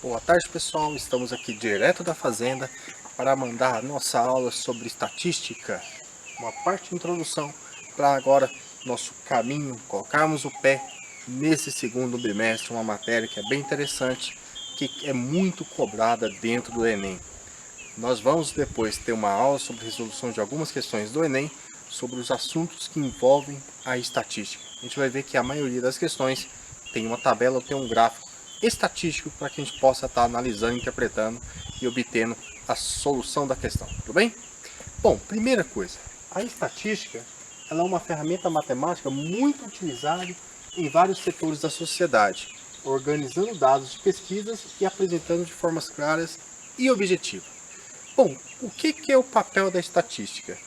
Boa tarde, pessoal, estamos aqui direto da fazenda para mandar a nossa aula sobre estatística, uma parte de introdução para agora nosso caminho, colocarmos o pé nesse segundo bimestre, uma matéria que é bem interessante, que é muito cobrada dentro do Enem. Nós vamos depois ter uma aula sobre resolução de algumas questões do Enem, sobre os assuntos que envolvem a estatística. A gente vai ver que a maioria das questões tem uma tabela ou tem um gráfico estatístico para que a gente possa estar analisando, interpretando e obtendo a solução da questão, tudo bem? Bom, primeira coisa, a estatística ela é uma ferramenta matemática muito utilizada em vários setores da sociedade, organizando dados de pesquisas e apresentando de formas claras e objetivas. Bom, o que é o papel da estatística?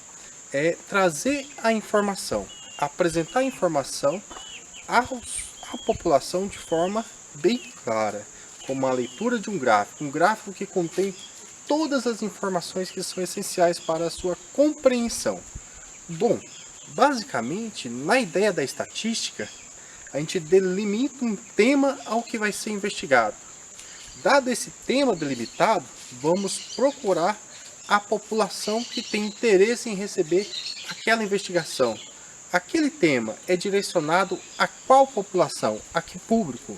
É trazer a informação, apresentar a informação à população de forma bem clara, como a leitura de um gráfico que contém todas as informações que são essenciais para a sua compreensão. Bom, basicamente, na ideia da estatística, a gente delimita um tema ao que vai ser investigado. Dado esse tema delimitado, vamos procurar a população que tem interesse em receber aquela investigação. Aquele tema é direcionado a qual população, a que público?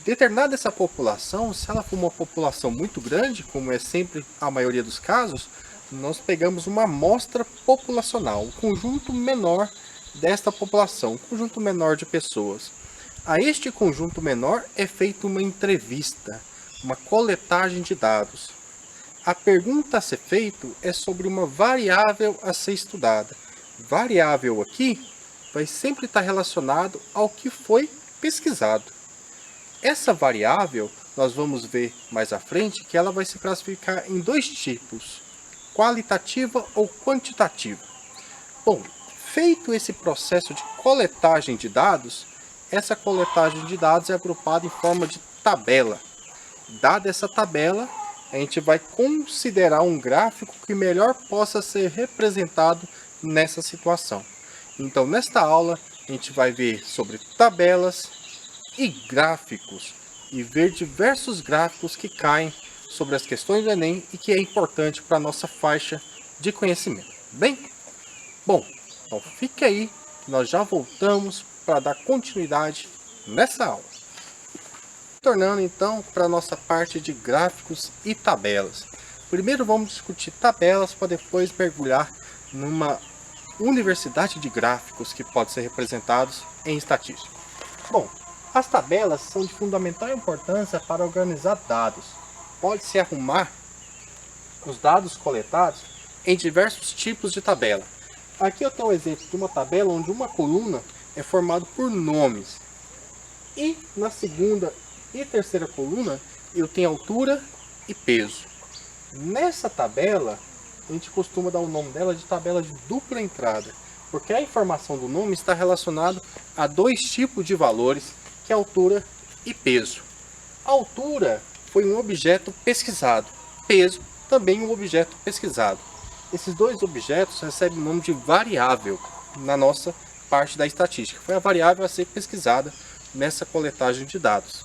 Determinada essa população, se ela for uma população muito grande, como é sempre a maioria dos casos, nós pegamos uma amostra populacional, um conjunto menor desta população, um conjunto menor de pessoas. A este conjunto menor é feita uma entrevista, uma coletagem de dados. A pergunta a ser feita é sobre uma variável a ser estudada. Variável aqui vai sempre estar relacionado ao que foi pesquisado. Essa variável, nós vamos ver mais à frente, que ela vai se classificar em dois tipos, qualitativa ou quantitativa. Bom, feito esse processo de coletagem de dados, essa coletagem de dados é agrupada em forma de tabela. Dada essa tabela, a gente vai considerar um gráfico que melhor possa ser representado nessa situação. Então, nesta aula, a gente vai ver sobre tabelas e gráficos, e ver diversos gráficos que caem sobre as questões do Enem e que é importante para a nossa faixa de conhecimento. Bem? Bom, então fique aí, nós já voltamos para dar continuidade nessa aula. Tornando então para a nossa parte de gráficos e tabelas. Primeiro vamos discutir tabelas para depois mergulhar numa universidade de gráficos que pode ser representados em estatística. Bom, as tabelas são de fundamental importância para organizar dados. Pode-se arrumar os dados coletados em diversos tipos de tabela. Aqui eu tenho um exemplo de uma tabela onde uma coluna é formada por nomes. E na segunda e terceira coluna eu tenho altura e peso. Nessa tabela, a gente costuma dar o nome dela de tabela de dupla entrada, porque a informação do nome está relacionada a dois tipos de valores, que é altura e peso. A altura foi um objeto pesquisado, peso também um objeto pesquisado. Esses dois objetos recebem o nome de variável na nossa parte da estatística. Foi a variável a ser pesquisada nessa coletagem de dados.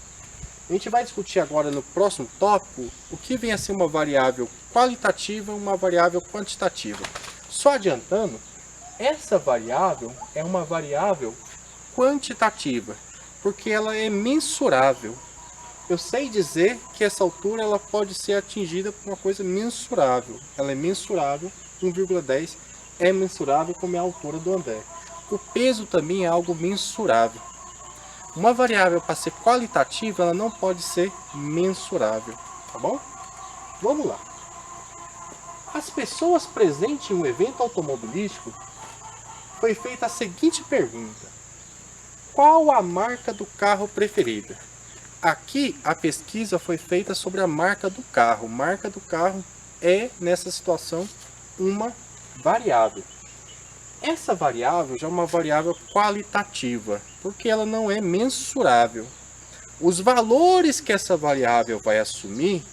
A gente vai discutir agora no próximo tópico o que vem a ser uma variável qualitativa e uma variável quantitativa. Só adiantando, essa variável é uma variável quantitativa, porque ela é mensurável. Eu sei dizer que essa altura ela pode ser atingida por uma coisa mensurável. Ela é mensurável, 1,10 é mensurável como é a altura do André. O peso também é algo mensurável. Uma variável para ser qualitativa, ela não pode ser mensurável, tá bom? Vamos lá. As pessoas presentes em um evento automobilístico, foi feita a seguinte pergunta: qual a marca do carro preferida? Aqui a pesquisa foi feita sobre a marca do carro. Marca do carro é, nessa situação, uma variável. Essa variável já é uma variável qualitativa, porque ela não é mensurável. Os valores que essa variável vai assumir,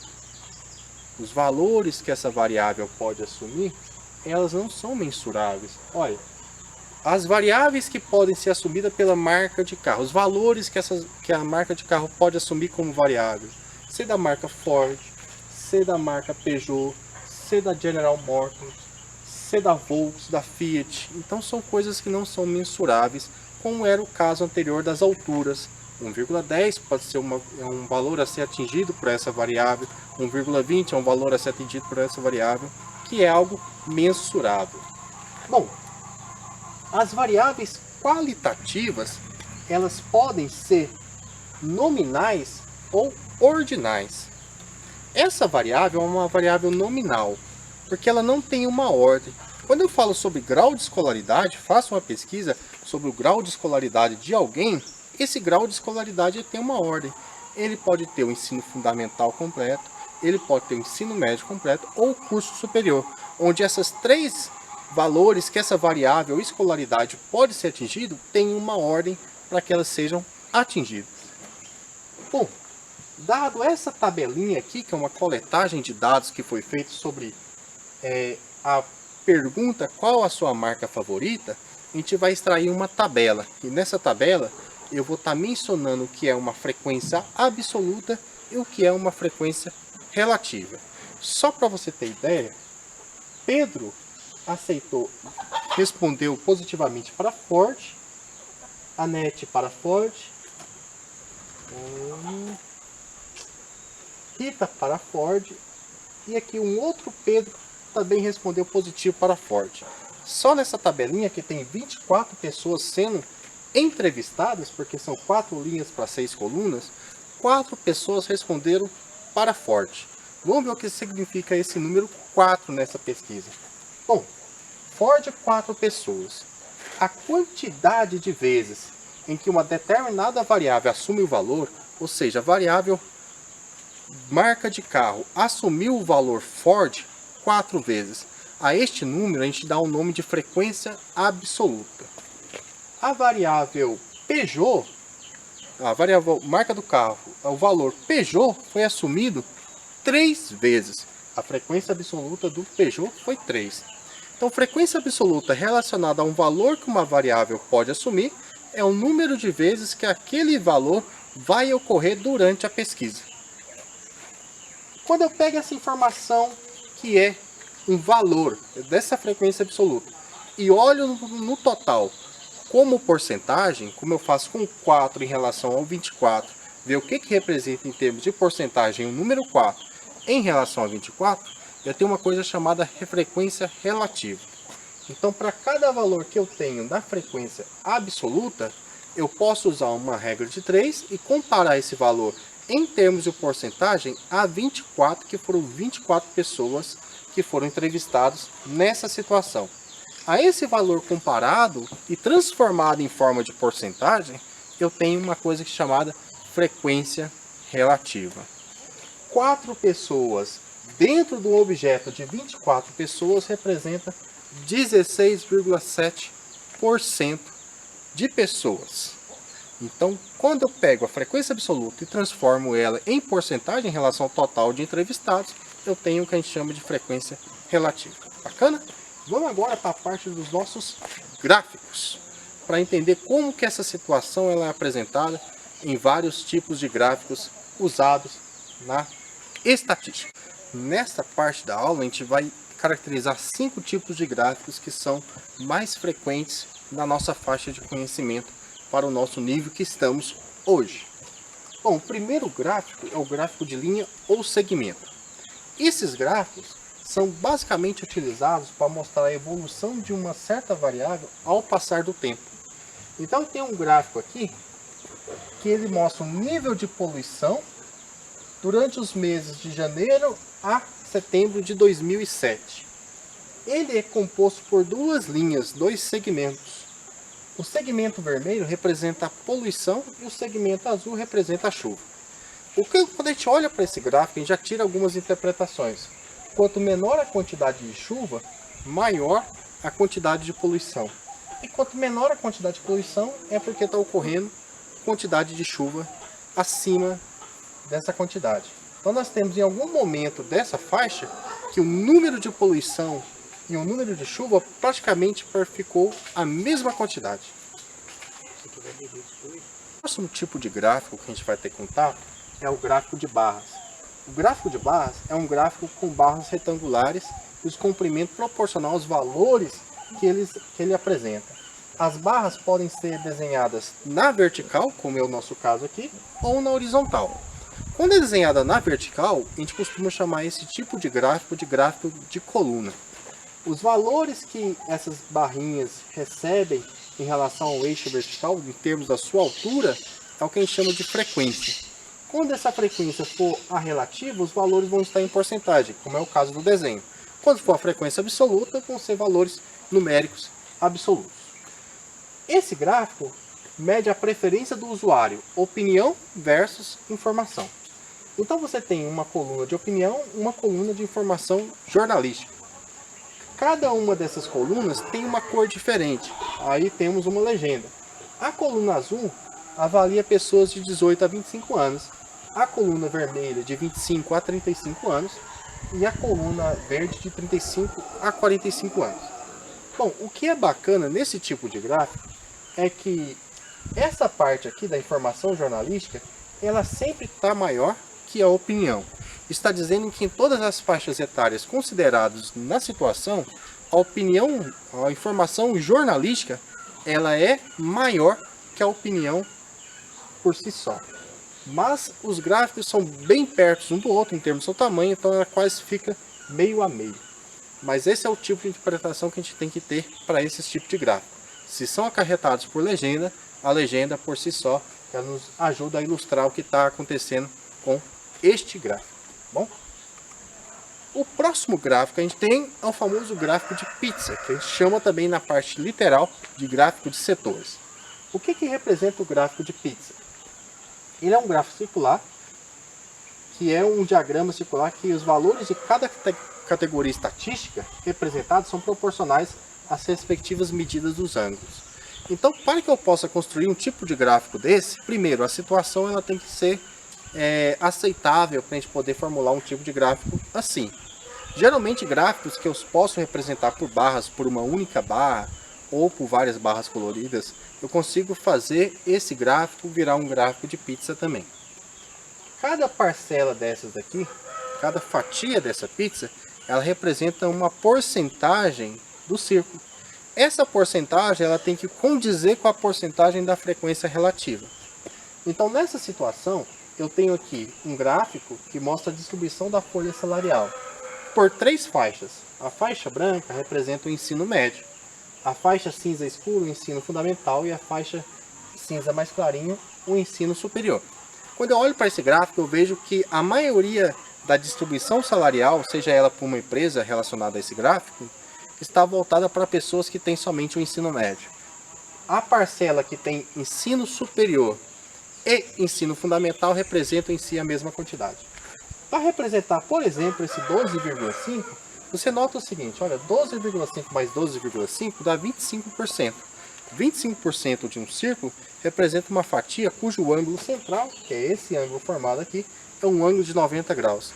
os valores que essa variável pode assumir, elas não são mensuráveis. Olha, as variáveis que podem ser assumidas pela marca de carro, os valores que a marca de carro pode assumir como variável, C da marca Ford, C da marca Peugeot, C da General Motors, C da Volkswagen, da Fiat. Então são coisas que não são mensuráveis, como era o caso anterior das alturas. 1,10 pode ser um valor a ser atingido por essa variável, 1,20 é um valor a ser atingido por essa variável, que é algo mensurável. Bom, as variáveis qualitativas, elas podem ser nominais ou ordinais. Essa variável é uma variável nominal, porque ela não tem uma ordem. Quando eu falo sobre grau de escolaridade, faço uma pesquisa sobre o grau de escolaridade de alguém, esse grau de escolaridade tem uma ordem. Ele pode ter o ensino fundamental completo, ele pode ter o ensino médio completo ou curso superior, onde essas três valores que essa variável escolaridade pode ser atingido, tem uma ordem para que elas sejam atingidas. Bom, dado essa tabelinha aqui, que é uma coletagem de dados que foi feita sobre a pergunta qual a sua marca favorita, a gente vai extrair uma tabela. E nessa tabela eu vou estar mencionando o que é uma frequência absoluta e o que é uma frequência relativa. Só para você ter ideia, Pedro respondeu positivamente para Ford, Anete para Ford, Rita para Ford, e aqui um outro Pedro também respondeu positivo para Ford. Só nessa tabelinha que tem 24 pessoas sendo entrevistadas, porque são 4 linhas para 6 colunas, 4 pessoas responderam para Ford. Vamos ver o que significa esse número 4 nessa pesquisa. Bom, Ford 4 pessoas. A quantidade de vezes em que uma determinada variável assume o valor, ou seja, a variável marca de carro assumiu o valor Ford 4 vezes. A este número a gente dá o nome de frequência absoluta. A variável Peugeot, a variável marca do carro, o valor Peugeot foi assumido 3 vezes. A frequência absoluta do Peugeot foi 3. Então, frequência absoluta relacionada a um valor que uma variável pode assumir é o número de vezes que aquele valor vai ocorrer durante a pesquisa. Quando eu pego essa informação que é um valor dessa frequência absoluta e olho no total como porcentagem, como eu faço com 4 em relação ao 24, ver o que representa em termos de porcentagem o número 4 em relação ao 24, eu tenho uma coisa chamada frequência relativa. Então, para cada valor que eu tenho da frequência absoluta, eu posso usar uma regra de 3 e comparar esse valor em termos de porcentagem a 24, que foram 24 pessoas que foram entrevistadas nessa situação. A esse valor comparado e transformado em forma de porcentagem, eu tenho uma coisa chamada frequência relativa. 4 pessoas dentro de um objeto de 24 pessoas representa 16,7% de pessoas. Então, quando eu pego a frequência absoluta e transformo ela em porcentagem em relação ao total de entrevistados, eu tenho o que a gente chama de frequência relativa. Bacana? Vamos agora para a parte dos nossos gráficos, para entender como que essa situação ela é apresentada em vários tipos de gráficos usados na estatística. Nesta parte da aula, a gente vai caracterizar 5 tipos de gráficos que são mais frequentes na nossa faixa de conhecimento para o nosso nível que estamos hoje. Bom, o primeiro gráfico é o gráfico de linha ou segmento. Esses gráficos são basicamente utilizados para mostrar a evolução de uma certa variável ao passar do tempo. Então tem um gráfico aqui que ele mostra o nível de poluição durante os meses de janeiro a setembro de 2007. Ele é composto por 2 linhas, 2 segmentos. O segmento vermelho representa a poluição e o segmento azul representa a chuva. Quando a gente olha para esse gráfico, a gente já tira algumas interpretações. Quanto menor a quantidade de chuva, maior a quantidade de poluição. E quanto menor a quantidade de poluição, é porque está ocorrendo quantidade de chuva acima dessa quantidade. Então nós temos em algum momento dessa faixa que o número de poluição e o número de chuva praticamente ficou a mesma quantidade. O próximo tipo de gráfico que a gente vai ter contato é o gráfico de barras. O gráfico de barras é um gráfico com barras retangulares e os comprimentos proporcional aos valores que ele apresenta. As barras podem ser desenhadas na vertical, como é o nosso caso aqui, ou na horizontal. Quando é desenhada na vertical, a gente costuma chamar esse tipo de gráfico de coluna. Os valores que essas barrinhas recebem em relação ao eixo vertical, em termos da sua altura, é o que a gente chama de frequência. Quando essa frequência for a relativa, os valores vão estar em porcentagem, como é o caso do desenho. Quando for a frequência absoluta, vão ser valores numéricos absolutos. Esse gráfico mede a preferência do usuário, opinião versus informação. Então você tem uma coluna de opinião, uma coluna de informação jornalística. Cada uma dessas colunas tem uma cor diferente. Aí temos uma legenda. A coluna azul avalia pessoas de 18 a 25 anos. A coluna vermelha de 25 a 35 anos. E a coluna verde de 35 a 45 anos. Bom, o que é bacana nesse tipo de gráfico é que essa parte aqui da informação jornalística, ela sempre está maior que a opinião. Está dizendo que em todas as faixas etárias consideradas na situação, a opinião, a informação jornalística, ela é maior que a opinião por si só. Mas os gráficos são bem perto um do outro em termos do seu tamanho, então ela quase fica meio a meio. Mas esse é o tipo de interpretação que a gente tem que ter para esse tipo de gráfico. Se são acarretados por legenda, a legenda por si só ela nos ajuda a ilustrar o que está acontecendo com este gráfico. Bom, o próximo gráfico que a gente tem é o famoso gráfico de pizza, que a gente chama também na parte literal de gráfico de setores. O que representa o gráfico de pizza? Ele é um gráfico circular, que é um diagrama circular que os valores de cada categoria estatística representados são proporcionais às respectivas medidas dos ângulos. Então, para que eu possa construir um tipo de gráfico desse, primeiro, a situação ela tem que ser aceitável para a gente poder formular um tipo de gráfico assim. Geralmente gráficos que eu posso representar por barras, por uma única barra ou por várias barras coloridas, eu consigo fazer esse gráfico virar um gráfico de pizza também. Cada parcela dessas daqui, cada fatia dessa pizza, ela representa uma porcentagem do círculo. Essa porcentagem ela tem que condizer com a porcentagem da frequência relativa. Então nessa situação, eu tenho aqui um gráfico que mostra a distribuição da folha salarial por 3 faixas. A faixa branca representa o ensino médio, a faixa cinza escuro o ensino fundamental e a faixa cinza mais clarinho o ensino superior. Quando eu olho para esse gráfico, eu vejo que a maioria da distribuição salarial, seja ela por uma empresa relacionada a esse gráfico, está voltada para pessoas que têm somente o ensino médio. A parcela que tem ensino superior e ensino fundamental representam em si a mesma quantidade. Para representar, por exemplo, esse 12,5, você nota o seguinte, olha, 12,5 mais 12,5 dá 25%. 25% de um círculo representa uma fatia cujo ângulo central, que é esse ângulo formado aqui, é um ângulo de 90 graus.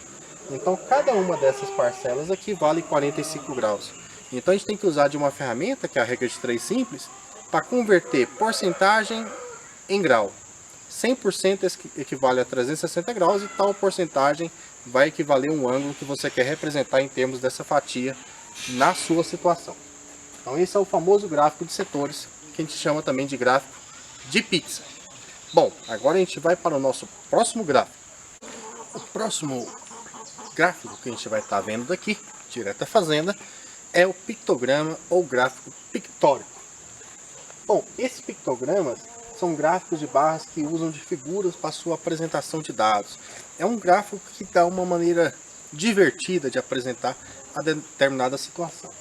Então, cada uma dessas parcelas aqui vale 45 graus. Então, a gente tem que usar de uma ferramenta, que é a regra de 3 simples, para converter porcentagem em grau. 100% equivale a 360 graus e tal porcentagem vai equivaler a um ângulo que você quer representar em termos dessa fatia na sua situação. Então esse é o famoso gráfico de setores, que a gente chama também de gráfico de pizza. Bom, agora a gente vai para o nosso próximo gráfico. O próximo gráfico que a gente vai estar vendo daqui, direto da fazenda, é o pictograma ou gráfico pictórico. Bom, esses pictogramas são gráficos de barras que usam de figuras para sua apresentação de dados. É um gráfico que dá uma maneira divertida de apresentar a determinada situação.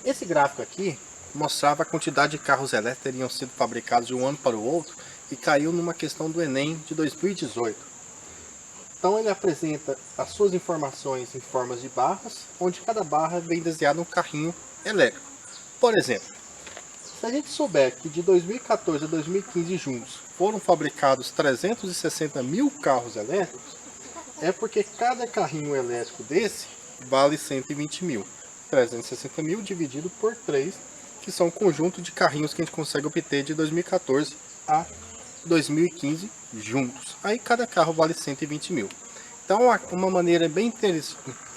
Esse gráfico aqui mostrava a quantidade de carros elétricos que teriam sido fabricados de um ano para o outro e caiu numa questão do Enem de 2018. Então ele apresenta as suas informações em formas de barras, onde cada barra vem desenhada um carrinho elétrico. Por exemplo, se a gente souber que de 2014 a 2015 juntos foram fabricados 360 mil carros elétricos, é porque cada carrinho elétrico desse vale 120 mil. 360 mil dividido por 3, que são o conjunto de carrinhos que a gente consegue obter de 2014 a 2015 juntos. Aí cada carro vale 120 mil. Então, uma maneira bem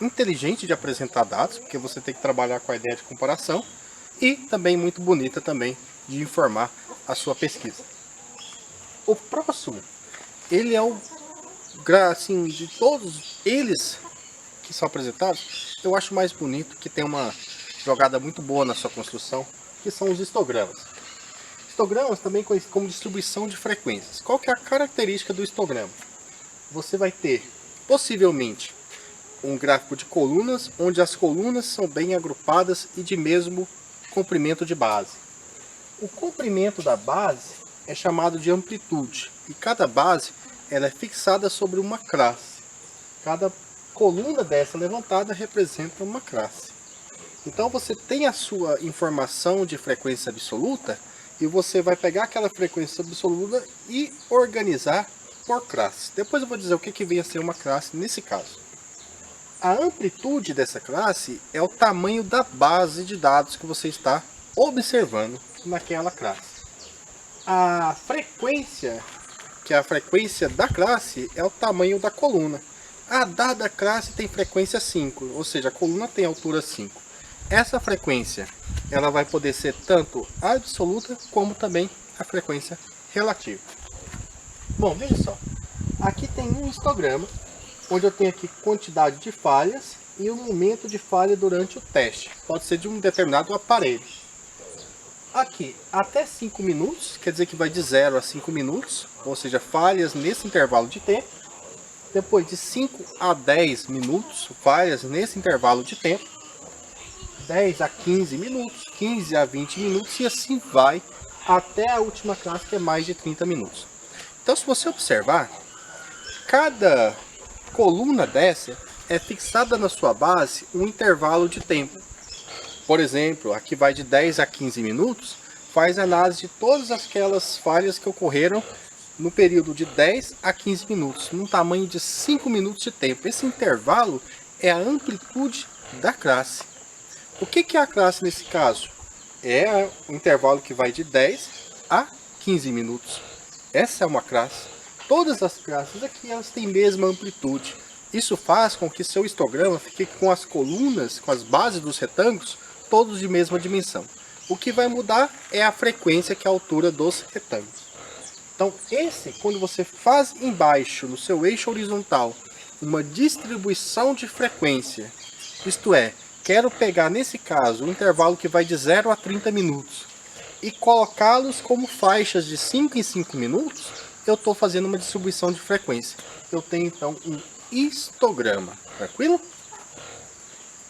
inteligente de apresentar dados, porque você tem que trabalhar com a ideia de comparação, e também muito bonita também de informar a sua pesquisa. O próximo, ele é o, assim, de todos eles que são apresentados, eu acho mais bonito, que tem uma jogada muito boa na sua construção, que são os histogramas. Histogramas também conhecidos como distribuição de frequências. Qual que é a característica do histograma? Você vai ter, possivelmente, um gráfico de colunas, onde as colunas são bem agrupadas e de mesmo comprimento de base. O comprimento da base é chamado de amplitude, e cada base ela é fixada sobre uma classe. Cada coluna dessa levantada representa uma classe. Então você tem a sua informação de frequência absoluta, e você vai pegar aquela frequência absoluta e organizar por classe. Depois eu vou dizer o que vem a ser uma classe nesse caso. A amplitude dessa classe é o tamanho da base de dados que você está observando naquela classe. A frequência, que é a frequência da classe, é o tamanho da coluna. A dada classe tem frequência 5, ou seja, a coluna tem altura 5. Essa frequência ela vai poder ser tanto absoluta como também a frequência relativa. Bom, veja só. Aqui tem um histograma, onde eu tenho aqui quantidade de falhas e o momento de falha durante o teste. Pode ser de um determinado aparelho. Aqui, até 5 minutos, quer dizer que vai de 0 a 5 minutos, ou seja, falhas nesse intervalo de tempo. Depois de 5 a 10 minutos, falhas nesse intervalo de tempo. 10 a 15 minutos, 15 a 20 minutos e assim vai até a última classe, que é mais de 30 minutos. Então, se você observar, cada coluna dessa é fixada na sua base um intervalo de tempo. Por exemplo, aqui vai de 10 a 15 minutos, faz análise de todas aquelas falhas que ocorreram no período de 10 a 15 minutos, num tamanho de 5 minutos de tempo. Esse intervalo é a amplitude da classe. O que é a classe nesse caso? É o intervalo que vai de 10 a 15 minutos. Essa é uma classe. Todas as classes aqui elas têm a mesma amplitude. Isso faz com que seu histograma fique com as colunas, com as bases dos retângulos, todos de mesma dimensão. O que vai mudar é a frequência, que é a altura dos retângulos. Então, quando você faz embaixo, no seu eixo horizontal, uma distribuição de frequência, isto é, quero pegar, nesse caso, um intervalo que vai de 0 a 30 minutos e colocá-los como faixas de 5 em 5 minutos, eu estou fazendo uma distribuição de frequência. Eu tenho, então, um histograma. Tranquilo?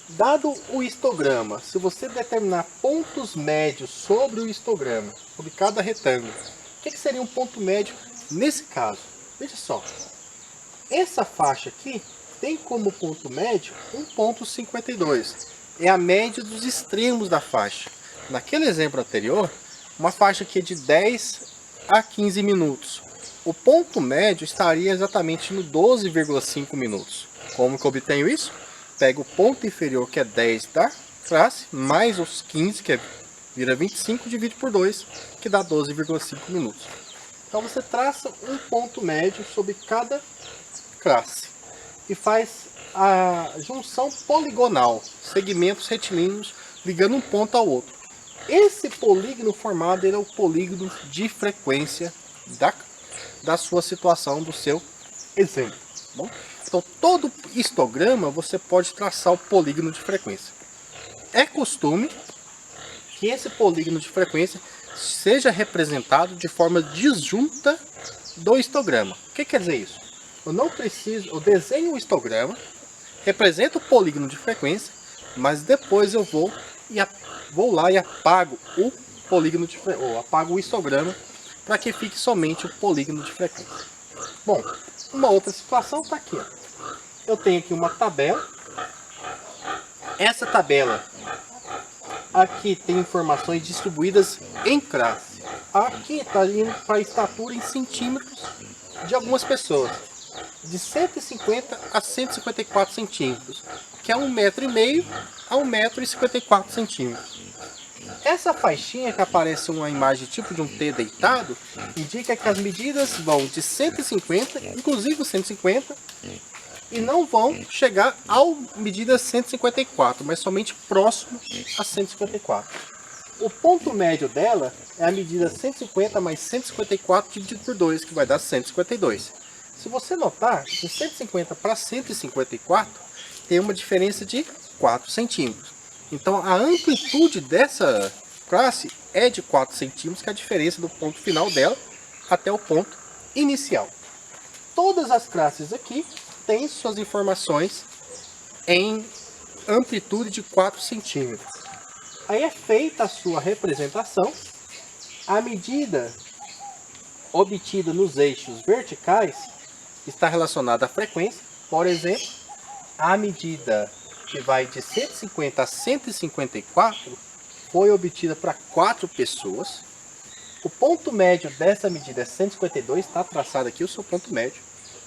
Dado o histograma, se você determinar pontos médios sobre o histograma, sobre cada retângulo, o que seria um ponto médio nesse caso? Veja só. Essa faixa aqui tem como ponto médio 1,52. É a média dos extremos da faixa. Naquele exemplo anterior, uma faixa aqui é de 10 a 15 minutos. O ponto médio estaria exatamente no 12,5 minutos. Como que eu obtenho isso? Pego o ponto inferior, que é 10 da classe, mais os 15, que vira 25, divide por 2, que dá 12,5 minutos. Então você traça um ponto médio sobre cada classe e faz a junção poligonal, segmentos retilíneos ligando um ponto ao outro. Esse polígono formado ele é o polígono de frequência da sua situação, do seu exemplo. Bom? Então, todo histograma você pode traçar o polígono de frequência. É costume que esse polígono de frequência seja representado de forma disjunta do histograma. O que quer dizer isso? Eu desenho o histograma, represento o polígono de frequência, mas depois eu vou lá e apago o polígono de frequência, ou apago o histograma, para que fique somente o polígono de frequência. Bom, uma outra situação está aqui. Ó. Eu tenho aqui uma tabela. Essa tabela aqui tem informações distribuídas em classe. Aqui está indo para a estatura em centímetros de algumas pessoas. De 150 a 154 centímetros, que é 1,5 m a 1,54 m. Essa faixinha que aparece uma imagem tipo de um T deitado, indica que as medidas vão de 150, inclusive o 150, e não vão chegar à medida 154, mas somente próximo a 154. O ponto médio dela é a medida 150 mais 154 dividido por 2, que vai dar 152. Se você notar, de 150 para 154 tem uma diferença de 4 centímetros. Então a amplitude dessa classe é de 4 centímetros, que é a diferença do ponto final dela até o ponto inicial. Todas as classes aqui têm suas informações em amplitude de 4 centímetros. Aí é feita a sua representação. A medida obtida nos eixos verticais está relacionada à frequência. Por exemplo, a medida que vai de 150 a 154 foi obtida para 4 pessoas. O ponto médio dessa medida é 152, está traçado aqui o seu ponto médio.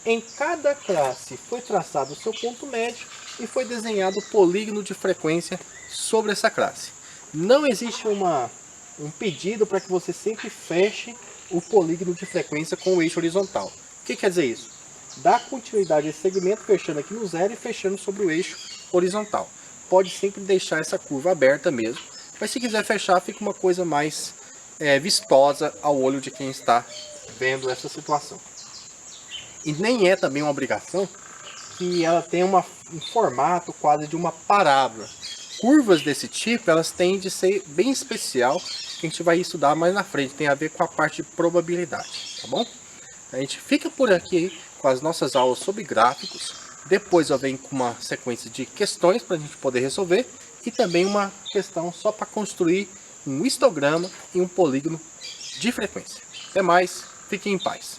Em cada classe foi traçado o seu ponto médio e foi desenhado o polígono de frequência sobre essa classe. Não existe um pedido para que você sempre feche o polígono de frequência com o eixo horizontal. O que quer dizer isso? Dá continuidade a esse segmento fechando aqui no zero e fechando sobre o eixo horizontal. Pode sempre deixar essa curva aberta mesmo, mas se quiser fechar fica uma coisa mais vistosa ao olho de quem está vendo essa situação. E nem é também uma obrigação que ela tenha um formato quase de uma parábola. Curvas desse tipo, elas têm de ser bem especial, que a gente vai estudar mais na frente, tem a ver com a parte de probabilidade, tá bom? A gente fica por aqui com as nossas aulas sobre gráficos, depois eu venho com uma sequência de questões para a gente poder resolver, e também uma questão só para construir um histograma e um polígono de frequência. Até mais, fiquem em paz.